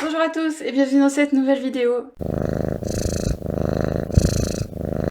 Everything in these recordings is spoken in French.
Bonjour à tous et bienvenue dans cette nouvelle vidéo.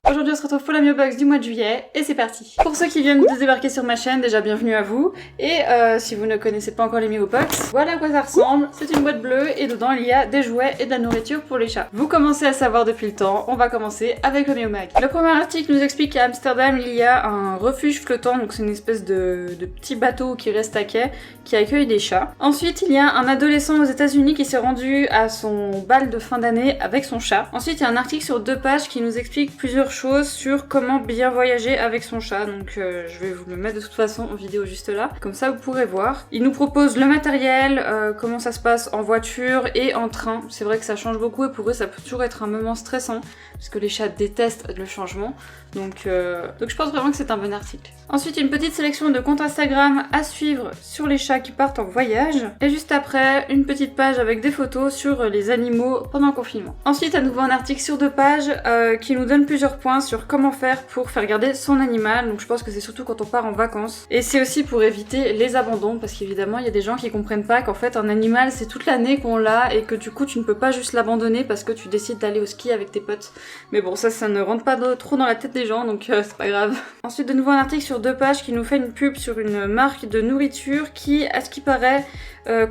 Aujourd'hui on se retrouve pour la Mio Box du mois de juillet et c'est parti. Pour ceux qui viennent de débarquer sur ma chaîne, déjà bienvenue à vous. Et si vous ne connaissez pas encore les Mio Box, voilà à quoi ça ressemble. C'est une boîte bleue et dedans il y a des jouets et de la nourriture pour les chats. Vous commencez à savoir depuis le temps, on va commencer avec le Mio Mag. Le premier article nous explique qu'à Amsterdam il y a un refuge flottant, donc c'est une espèce de petit bateau qui reste à quai qui accueille des chats. Ensuite il y a un adolescent aux États-Unis qui s'est rendu à son bal de fin d'année avec son chat. Ensuite il y a un article sur 2 pages qui nous explique plusieurs choses sur comment bien voyager avec son chat, donc je vais vous le mettre de toute façon en vidéo juste là, comme ça vous pourrez voir. Il nous propose le matériel, comment ça se passe en voiture et en train. C'est vrai que ça change beaucoup et pour eux ça peut toujours être un moment stressant parce que les chats détestent le changement, donc je pense vraiment que c'est un bon article. Ensuite une petite sélection de comptes Instagram à suivre sur les chats qui partent en voyage, et juste après une petite page avec des photos sur les animaux pendant le confinement. Ensuite à nouveau un article sur 2 pages qui nous donne plusieurs points sur comment faire pour faire garder son animal, donc je pense que c'est surtout quand on part en vacances, et c'est aussi pour éviter les abandons, parce qu'évidemment il y a des gens qui comprennent pas qu'en fait un animal c'est toute l'année qu'on l'a et que du coup tu ne peux pas juste l'abandonner parce que tu décides d'aller au ski avec tes potes. Mais bon, ça ne rentre pas trop dans la tête des gens, donc c'est pas grave. Ensuite de nouveau un article sur 2 pages qui nous fait une pub sur une marque de nourriture qui, à ce qui paraît,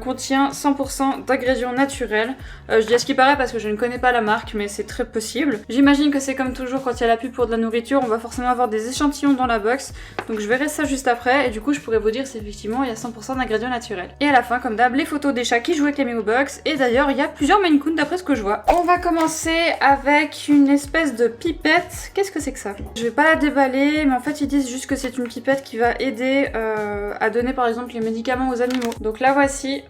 contient 100% d'ingrédients naturels. Je dis à ce qui paraît parce que je ne connais pas la marque, mais c'est très possible. J'imagine que c'est comme toujours quand il y a la pub pour de la nourriture, on va forcément avoir des échantillons dans la box, donc je verrai ça juste après, et du coup je pourrais vous dire si effectivement il y a 100% d'ingrédients naturels. Et à la fin, comme d'hab, les photos des chats qui jouent avec les Mio Box, et d'ailleurs il y a plusieurs Maine Coon d'après ce que je vois. On va commencer avec une espèce de pipette. Qu'est-ce que c'est que ça? Je vais pas la déballer, mais en fait ils disent juste que c'est une pipette qui va aider à donner par exemple les médicaments aux animaux. Donc là voici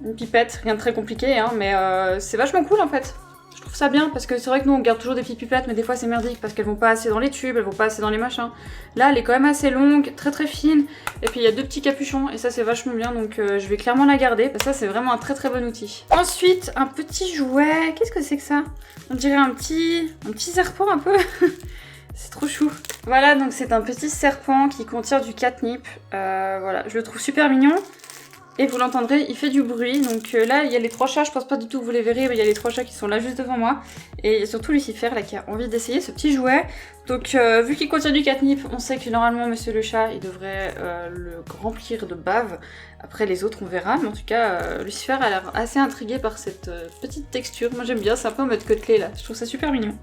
une pipette, rien de très compliqué hein, mais c'est vachement cool en fait. Je trouve ça bien parce que c'est vrai que nous on garde toujours des petites pipettes, mais des fois c'est merdique parce qu'elles vont pas assez dans les tubes, elles vont pas assez dans les machins. Là elle est quand même assez longue, très fine, et puis il y a 2 petits capuchons et ça c'est vachement bien, donc je vais clairement la garder parce que ça c'est vraiment un très bon outil. Ensuite un petit jouet, qu'est-ce que c'est que ça? On dirait un petit serpent un peu. C'est trop chou. Voilà, donc c'est un petit serpent qui contient du catnip. Voilà, je le trouve super mignon. Et vous l'entendrez, il fait du bruit. Donc là, il y a les 3 chats, je pense pas du tout que vous les verrez, mais il y a les 3 chats qui sont là juste devant moi. Et il y a surtout Lucifer là qui a envie d'essayer ce petit jouet. Donc vu qu'il contient du catnip, on sait que normalement monsieur le chat, il devrait le remplir de bave. Après les autres, on verra. Mais en tout cas, Lucifer a l'air assez intrigué par cette petite texture. Moi j'aime bien, c'est un peu en mode côtelé là. Je trouve ça super mignon.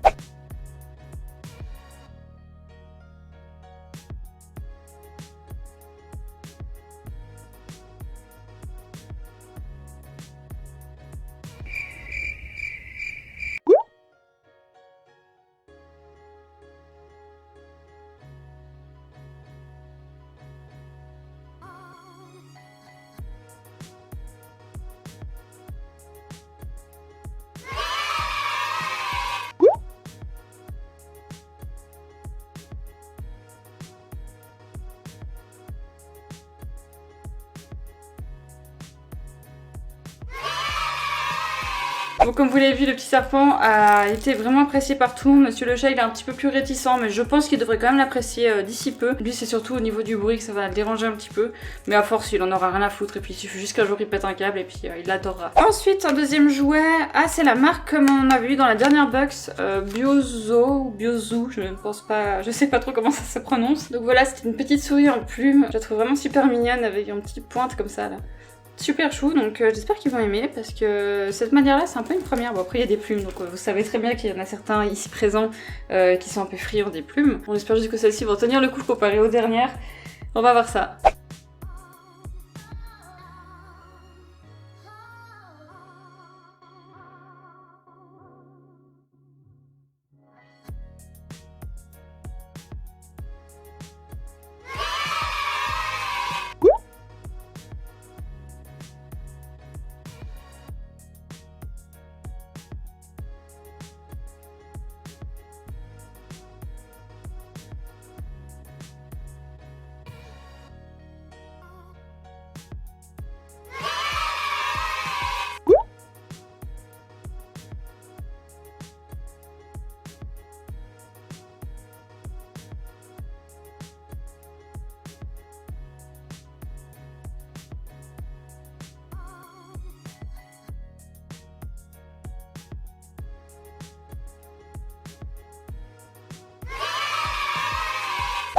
Bon, comme vous l'avez vu, le petit serpent a été vraiment apprécié par tout le monde. Monsieur le chat, il est un petit peu plus réticent, mais je pense qu'il devrait quand même l'apprécier d'ici peu. Lui, c'est surtout au niveau du bruit que ça va le déranger un petit peu. Mais à force, il en aura rien à foutre. Et puis, il suffit juste qu'un jour, il pète un câble et puis il l'adorera. Ensuite, un deuxième jouet. Ah, c'est la marque comme on avait eu dans la dernière box. Biozo ou Biozoo, je ne pense pas. Je sais pas trop comment ça se prononce. Donc voilà, c'était une petite souris en plume. Je la trouve vraiment super mignonne avec une petite pointe comme ça là. Super chou, donc j'espère qu'ils vont aimer parce que cette manière-là c'est un peu une première. Bon après il y a des plumes, donc vous savez très bien qu'il y en a certains ici présents qui sont un peu friands des plumes. On espère juste que celles-ci vont tenir le coup comparé aux dernières. On va voir ça.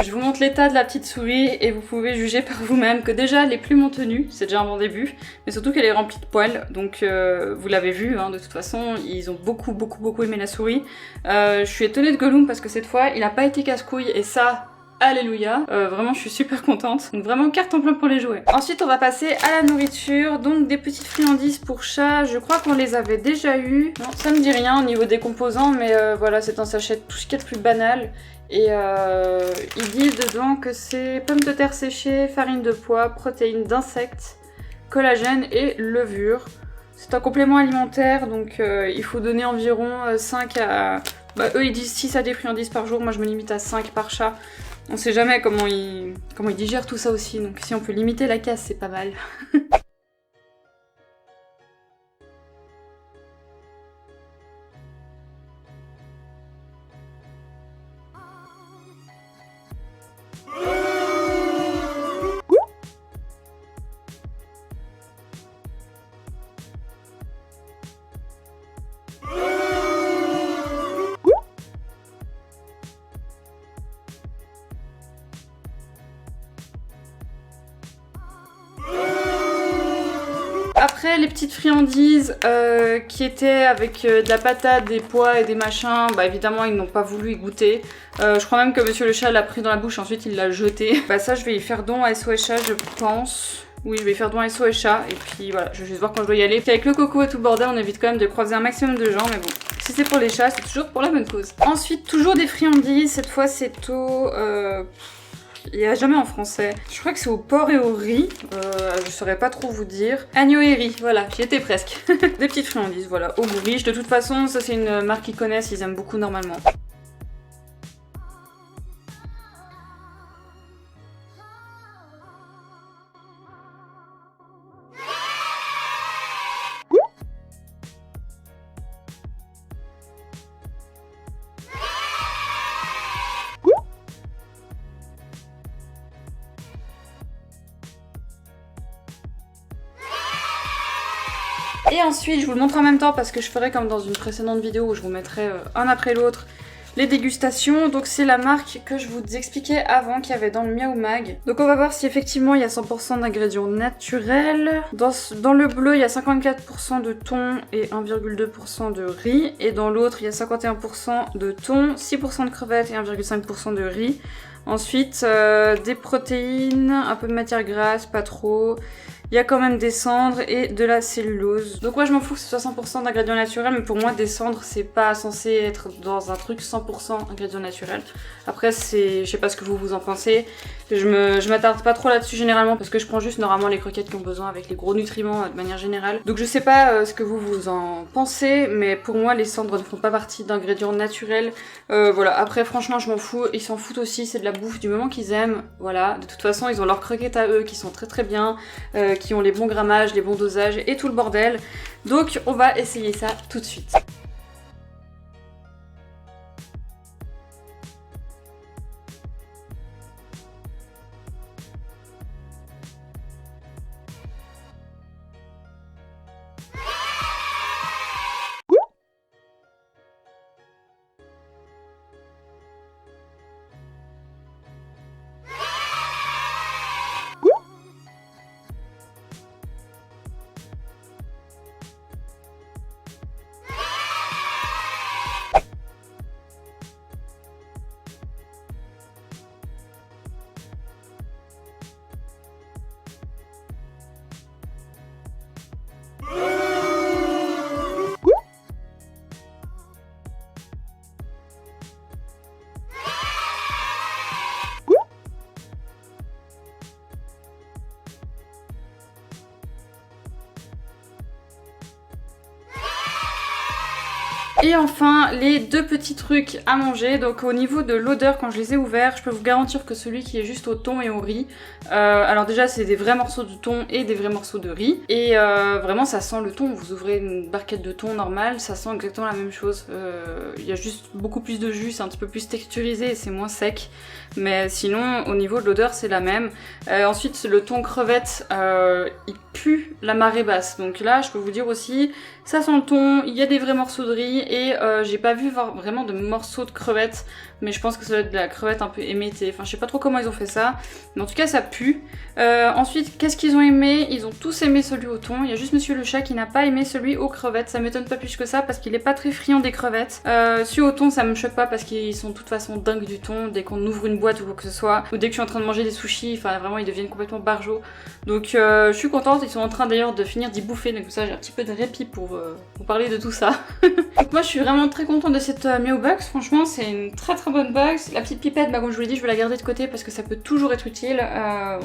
Je vous montre l'état de la petite souris et vous pouvez juger par vous-même que déjà les plumes ont tenu, c'est déjà un bon début, mais surtout qu'elle est remplie de poils, donc vous l'avez vu, hein, de toute façon, ils ont beaucoup aimé la souris. Je suis étonnée de Gollum parce que cette fois, il n'a pas été casse-couille et ça... Alléluia, vraiment je suis super contente. Donc vraiment carte en plein pour les jouets. Ensuite on va passer à la nourriture, donc des petites friandises pour chat. Je crois qu'on les avait déjà eues. Non, ça me dit rien au niveau des composants, mais voilà, c'est un sachet de tout ce qu'il y a de plus banal. Et il dit dedans que c'est pommes de terre séchées, farine de pois, protéines d'insectes, collagène et levure. C'est un complément alimentaire, donc il faut donner environ 5 à... Bah, eux ils disent 6 à des friandises par jour, moi je me limite à 5 par chat. On sait jamais comment ils digèrent tout ça aussi, donc si on peut limiter la casse, c'est pas mal. Après les petites friandises qui étaient avec de la patate, des pois et des machins, bah évidemment ils n'ont pas voulu y goûter. Je crois même que monsieur le chat l'a pris dans la bouche, ensuite il l'a jeté. Bah ça je vais y faire don à SOS Chat je pense. Oui, je vais faire don à SOS Chat et puis voilà, je vais juste voir quand je dois y aller. Puis avec le coco et tout le bordel, on évite quand même de croiser un maximum de gens, mais bon, si c'est pour les chats, c'est toujours pour la bonne cause. Ensuite, toujours des friandises, cette fois c'est au... Il n'y a jamais en français. Je crois que c'est au porc et au riz. Je saurais pas trop vous dire. Agneau et riz, voilà, j'y étais presque. Des petites friandises, voilà, au goût riche. De toute façon, ça c'est une marque qu'ils connaissent, ils aiment beaucoup normalement. Et ensuite, je vous le montre en même temps parce que je ferai comme dans une précédente vidéo où je vous mettrai un après l'autre les dégustations. Donc c'est la marque que je vous expliquais avant qu'il y avait dans le Miaou Mag. Donc on va voir si effectivement il y a 100% d'ingrédients naturels. Dans le bleu, il y a 54% de thon et 1,2% de riz. Et dans l'autre, il y a 51% de thon, 6% de crevettes et 1,5% de riz. Ensuite, des protéines, un peu de matière grasse, pas trop. Il y a quand même des cendres et de la cellulose. Donc ouais, je m'en fous que ce soit 100% d'ingrédients naturels, mais pour moi, des cendres, c'est pas censé être dans un truc 100% ingrédients naturels. Après, je sais pas ce que vous en pensez. Je m'attarde pas trop là-dessus généralement, parce que je prends juste normalement les croquettes qui ont besoin avec les gros nutriments de manière générale. Donc je sais pas ce que vous en pensez, mais pour moi, les cendres ne font pas partie d'ingrédients naturels. Voilà, après franchement, je m'en fous. Ils s'en foutent aussi, c'est de la bouffe du moment qu'ils aiment. Voilà, de toute façon, ils ont leurs croquettes à eux qui sont très bien. Qui ont les bons grammages, les bons dosages et tout le bordel. Donc on va essayer ça tout de suite. Et enfin, les deux petits trucs à manger. Donc au niveau de l'odeur, quand je les ai ouverts, je peux vous garantir que celui qui est juste au thon et au riz, alors déjà c'est des vrais morceaux de thon et des vrais morceaux de riz. Et vraiment ça sent le thon, vous ouvrez une barquette de thon normale, ça sent exactement la même chose. Il y a juste beaucoup plus de jus, c'est un petit peu plus texturisé et c'est moins sec. Mais sinon au niveau de l'odeur c'est la même. Ensuite le thon crevette, il pue la marée basse. Donc là je peux vous dire aussi, ça sent le thon, il y a des vrais morceaux de riz et j'ai pas vu vraiment de morceaux de crevettes, mais je pense que ça doit être de la crevette un peu émétée. Enfin, je sais pas trop comment ils ont fait ça, mais en tout cas ça pue. Ensuite, qu'est-ce qu'ils ont aimé? Ils ont tous aimé celui au thon. Il y a juste Monsieur le chat qui n'a pas aimé celui aux crevettes. Ça m'étonne pas plus que ça parce qu'il est pas très friand des crevettes. Celui au thon, ça me choque pas parce qu'ils sont de toute façon dingues du thon. Dès qu'on ouvre une boîte ou quoi que ce soit, ou dès que je suis en train de manger des sushis, enfin vraiment ils deviennent complètement barjots. Donc je suis contente. Ils sont en train d'ailleurs de finir d'y bouffer, donc ça j'ai un petit peu de répit pour vous parler de tout ça. Donc moi je suis vraiment très contente de cette Mio Box. Franchement c'est une très bonne box. La petite pipette, bah comme je vous l'ai dit, je vais la garder de côté parce que ça peut toujours être utile.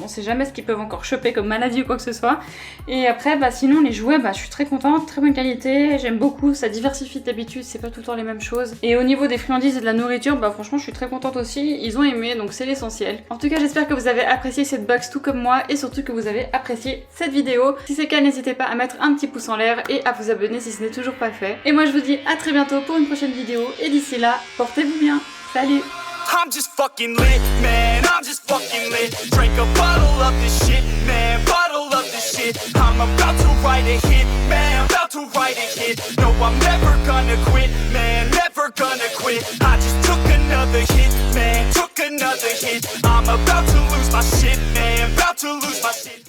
On sait jamais ce qu'ils peuvent encore choper comme maladie ou quoi que ce soit. Et après bah sinon les jouets, bah je suis très contente, très bonne qualité, j'aime beaucoup, ça diversifie d'habitude, c'est pas tout le temps les mêmes choses. Et au niveau des friandises et de la nourriture, bah franchement je suis très contente aussi, ils ont aimé donc c'est l'essentiel. En tout cas j'espère que vous avez apprécié cette box tout comme moi et surtout que vous avez apprécié cette vidéo. Si c'est le cas, n'hésitez pas à mettre un petit pouce en l'air et à vous abonner si ce n'est toujours pas fait. Et moi je vous dis à très bientôt pour une prochaine vidéo et d'ici là, portez-vous bien. Salut! I'm just fucking lit, man, I'm just fucking lit. Drink a bottle of this shit, man, bottle of this shit. I'm about to write a hit, man, about to write a hit. No, I'm never gonna quit, man, never gonna quit. I just took another hit, man, took another hit. I'm about to lose my shit, man, about to lose my shit.